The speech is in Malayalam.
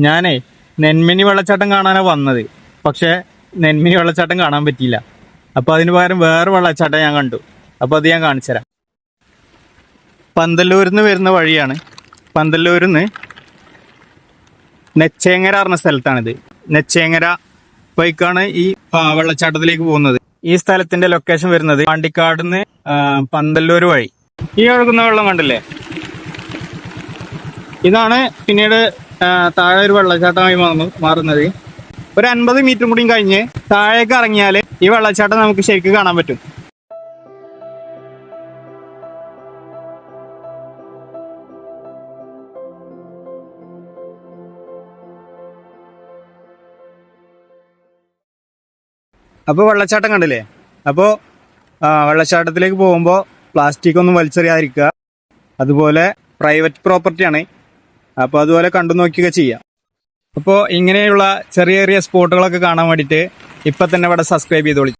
ഞാനേ നെന്മിനി വെള്ളച്ചാട്ടം കാണാനാണ് വന്നത്. പക്ഷെ നെന്മിനി വെള്ളച്ചാട്ടം കാണാൻ പറ്റിയില്ല. അപ്പൊ അതിന് പകരം വേറെ വെള്ളച്ചാട്ടം ഞാൻ കണ്ടു. അപ്പൊ അത് ഞാൻ കാണിച്ചു തരാം. പന്തല്ലൂരിൽ നിന്ന് വരുന്ന വഴിയാണ്. പന്തല്ലൂരിൽ നിന്ന് നെച്ചേങ്ങര പറഞ്ഞ സ്ഥലത്താണിത്. നെച്ചേങ്ങര വഴിക്കാണ് ഈ വെള്ളച്ചാട്ടത്തിലേക്ക് പോകുന്നത്. ഈ സ്ഥലത്തിന്റെ ലൊക്കേഷൻ വരുന്നത് പാണ്ടിക്കാട് നിന്ന് പന്തല്ലൂർ വഴി. ഈ ഒഴുകുന്ന വെള്ളം കണ്ടില്ലേ, ഇതാണ് പിന്നീട് താഴെ ഒരു വെള്ളച്ചാട്ടമായി മാറുന്നത്. ഒരു 50 മീറ്ററും കൂടിയും കഴിഞ്ഞ് താഴേക്ക് ഇറങ്ങിയാൽ ഈ വെള്ളച്ചാട്ടം നമുക്ക് ശരിക്കും കാണാൻ പറ്റും. അപ്പോൾ വെള്ളച്ചാട്ടം കണ്ടില്ലേ. അപ്പോൾ വെള്ളച്ചാട്ടത്തിലേക്ക് പോകുമ്പോൾ പ്ലാസ്റ്റിക് ഒന്നും വലിച്ചെറിയാതിരിക്കുക. അതുപോലെ പ്രൈവറ്റ് പ്രോപ്പർട്ടിയാണ്. അപ്പോൾ അതുപോലെ കണ്ടു നോക്കിയൊക്കെ ചെയ്യാം. അപ്പോൾ ഇങ്ങനെയുള്ള ചെറിയ ചെറിയ സ്പോട്ടുകളൊക്കെ കാണാൻ വേണ്ടിയിട്ട് ഇപ്പം തന്നെ ഇവിടെ സബ്സ്ക്രൈബ് ചെയ്തോളി.